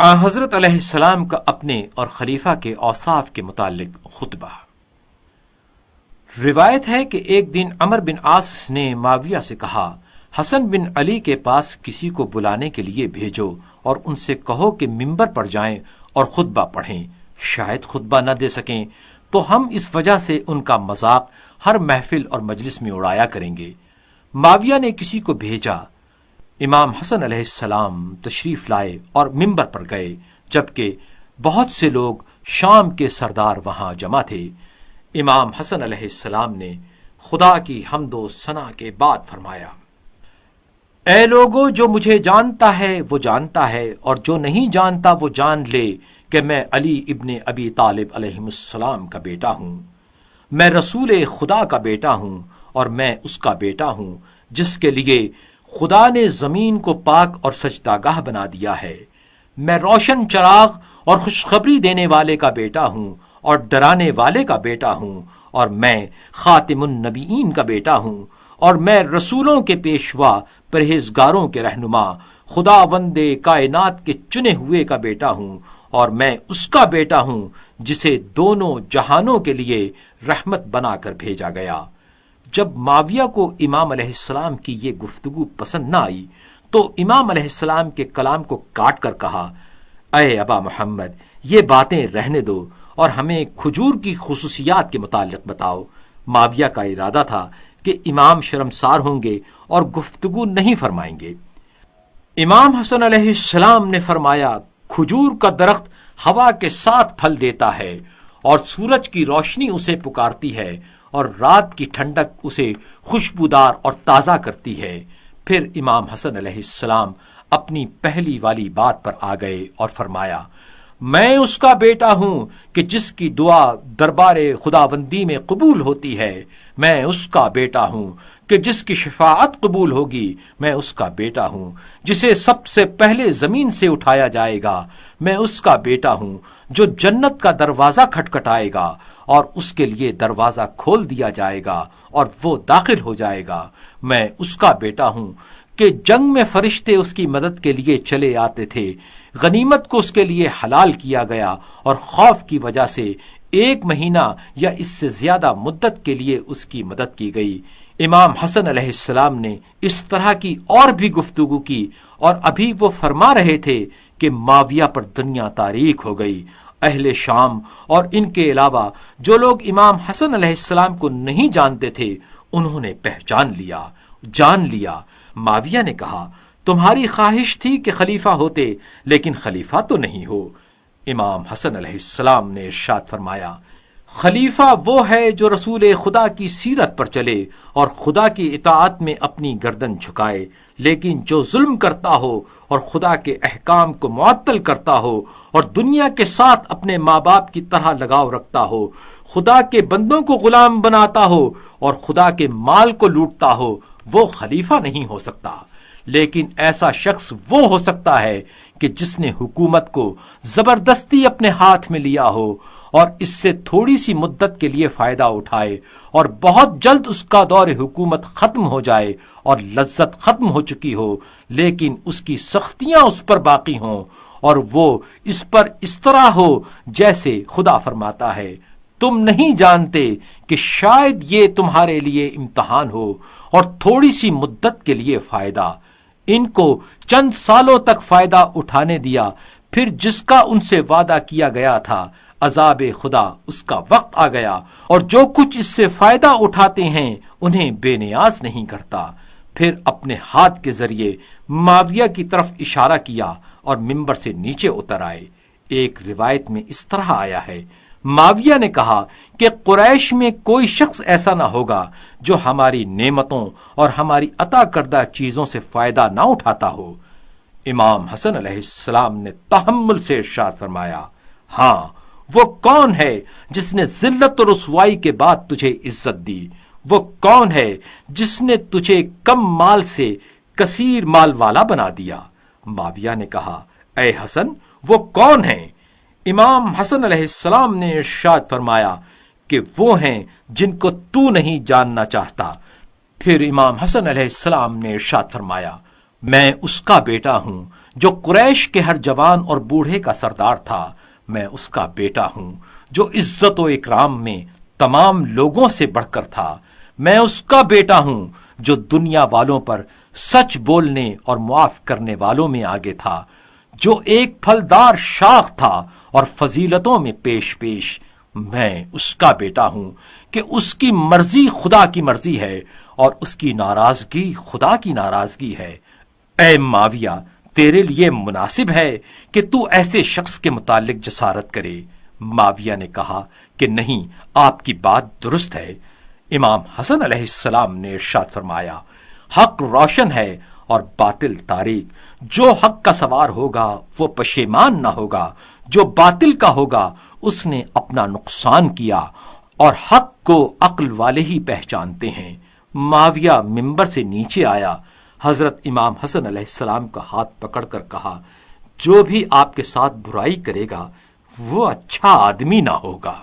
حضرت علیہ السلام کا اپنے اور خلیفہ کے اوصاف کے متعلق خطبہ۔ روایت ہے کہ ایک دن عمر بن عاص نے معاویہ سے کہا، حسن بن علی کے پاس کسی کو بلانے کے لیے بھیجو اور ان سے کہو کہ ممبر پر جائیں اور خطبہ پڑھیں، شاید خطبہ نہ دے سکیں تو ہم اس وجہ سے ان کا مذاق ہر محفل اور مجلس میں اڑایا کریں گے۔ معاویہ نے کسی کو بھیجا، امام حسن علیہ السلام تشریف لائے اور ممبر پر گئے، جبکہ بہت سے لوگ شام کے سردار وہاں جمع تھے۔ امام حسن علیہ السلام نے خدا کی حمد و ثنا کے بعد فرمایا، اے لوگو، جو مجھے جانتا ہے وہ جانتا ہے، اور جو نہیں جانتا وہ جان لے کہ میں علی ابن ابی طالب علیہ السلام کا بیٹا ہوں، میں رسول خدا کا بیٹا ہوں، اور میں اس کا بیٹا ہوں جس کے لیے خدا نے زمین کو پاک اور سجدہ گاہ بنا دیا ہے۔ میں روشن چراغ اور خوشخبری دینے والے کا بیٹا ہوں اور ڈرانے والے کا بیٹا ہوں، اور میں خاتم النبیین کا بیٹا ہوں، اور میں رسولوں کے پیشوا، پرہیزگاروں کے رہنما، خداوند کائنات کے چنے ہوئے کا بیٹا ہوں، اور میں اس کا بیٹا ہوں جسے دونوں جہانوں کے لیے رحمت بنا کر بھیجا گیا۔ جب معاویہ کو امام علیہ السلام کی یہ گفتگو پسند نہ آئی تو امام علیہ السلام کے کلام کو کاٹ کر کہا، اے ابا محمد، یہ باتیں رہنے دو اور ہمیں کھجور کی خصوصیات کے متعلق بتاؤ۔ معاویہ کا ارادہ تھا کہ امام شرمسار ہوں گے اور گفتگو نہیں فرمائیں گے۔ امام حسن علیہ السلام نے فرمایا، کھجور کا درخت ہوا کے ساتھ پھل دیتا ہے اور سورج کی روشنی اسے پکارتی ہے اور رات کی ٹھنڈک اسے خوشبودار اور تازہ کرتی ہے۔ پھر امام حسن علیہ السلام اپنی پہلی والی بات پر آ گئے اور فرمایا، میں اس کا بیٹا ہوں کہ جس کی دعا دربار خداوندی میں قبول ہوتی ہے، میں اس کا بیٹا ہوں کہ جس کی شفاعت قبول ہوگی، میں اس کا بیٹا ہوں جسے سب سے پہلے زمین سے اٹھایا جائے گا، میں اس کا بیٹا ہوں جو جنت کا دروازہ کھٹکھٹائے گا اور اس کے لیے دروازہ کھول دیا جائے گا اور وہ داخل ہو جائے گا، میں اس کا بیٹا ہوں کہ جنگ میں فرشتے اس کی مدد کے لیے چلے آتے تھے، غنیمت کو اس کے لیے حلال کیا گیا اور خوف کی وجہ سے 1 مہینہ یا اس سے زیادہ مدت کے لیے اس کی مدد کی گئی۔ امام حسن علیہ السلام نے اس طرح کی اور بھی گفتگو کی، اور ابھی وہ فرما رہے تھے کہ معاویہ پر دنیا تاریک ہو گئی۔ اہل شام اور ان کے علاوہ جو لوگ امام حسن علیہ السلام کو نہیں جانتے تھے، انہوں نے پہچان لیا، جان لیا۔ معاویہ نے کہا، تمہاری خواہش تھی کہ خلیفہ ہوتے، لیکن خلیفہ تو نہیں ہو۔ امام حسن علیہ السلام نے ارشاد فرمایا، خلیفہ وہ ہے جو رسول خدا کی سیرت پر چلے اور خدا کی اطاعت میں اپنی گردن جھکائے، لیکن جو ظلم کرتا ہو اور خدا کے احکام کو معطل کرتا ہو اور دنیا کے ساتھ اپنے ماں باپ کی طرح لگاؤ رکھتا ہو، خدا کے بندوں کو غلام بناتا ہو اور خدا کے مال کو لوٹتا ہو، وہ خلیفہ نہیں ہو سکتا۔ لیکن ایسا شخص وہ ہو سکتا ہے کہ جس نے حکومت کو زبردستی اپنے ہاتھ میں لیا ہو اور اس سے تھوڑی سی مدت کے لیے فائدہ اٹھائے اور بہت جلد اس کا دور حکومت ختم ہو جائے اور لذت ختم ہو چکی ہو، لیکن اس کی سختیاں اس پر باقی ہوں اور وہ اس پر اس طرح ہو جیسے خدا فرماتا ہے، تم نہیں جانتے کہ شاید یہ تمہارے لیے امتحان ہو اور تھوڑی سی مدت کے لیے فائدہ۔ ان کو چند سالوں تک فائدہ اٹھانے دیا، پھر جس کا ان سے وعدہ کیا گیا تھا، عذاب خدا اس کا وقت آ گیا، اور جو کچھ اس سے فائدہ اٹھاتے ہیں انہیں بے نیاز نہیں کرتا۔ پھر اپنے ہاتھ کے ذریعے معاویہ کی طرف اشارہ کیا اور ممبر سے نیچے اتر آئے۔ ایک روایت میں اس طرح آیا ہے، معاویہ نے کہا کہ قریش میں کوئی شخص ایسا نہ ہوگا جو ہماری نعمتوں اور ہماری عطا کردہ چیزوں سے فائدہ نہ اٹھاتا ہو۔ امام حسن علیہ السلام نے تحمل سے ارشاد فرمایا، ہاں، وہ کون ہے جس نے ذلت و رسوائی کے بعد تجھے عزت دی؟ وہ کون ہے جس نے تجھے کم مال سے کثیر مال والا بنا دیا؟ معاویہ نے کہا، اے حسن، وہ کون ہیں؟ امام حسن علیہ السلام نے ارشاد فرمایا کہ وہ ہیں جن کو تو نہیں جاننا چاہتا۔ پھر امام حسن علیہ السلام نے ارشاد فرمایا، میں اس کا بیٹا ہوں جو قریش کے ہر جوان اور بوڑھے کا سردار تھا، میں اس کا بیٹا ہوں جو عزت و اکرام میں تمام لوگوں سے بڑھ کر تھا، میں اس کا بیٹا ہوں جو دنیا والوں پر سچ بولنے اور معاف کرنے والوں میں آگے تھا، جو ایک پھلدار شاخ تھا اور فضیلتوں میں پیش پیش، میں اس کا بیٹا ہوں کہ اس کی مرضی خدا کی مرضی ہے اور اس کی ناراضگی خدا کی ناراضگی ہے۔ اے معاویہ، تیرے لیے مناسب ہے کہ تو ایسے شخص کے متعلق جسارت کرے۔ معاویہ نے کہا کہ نہیں، آپ کی بات درست ہے۔ امام حسن علیہ السلام نے ارشاد فرمایا، حق روشن ہے اور باطل تاریک، جو حق کا سوار ہوگا وہ پشیمان نہ ہوگا، جو باطل کا ہوگا اس نے اپنا نقصان کیا، اور حق کو عقل والے ہی پہچانتے ہیں۔ معاویہ ممبر سے نیچے آیا، حضرت امام حسن علیہ السلام کا ہاتھ پکڑ کر کہا، جو بھی آپ کے ساتھ برائی کرے گا وہ اچھا آدمی نہ ہوگا۔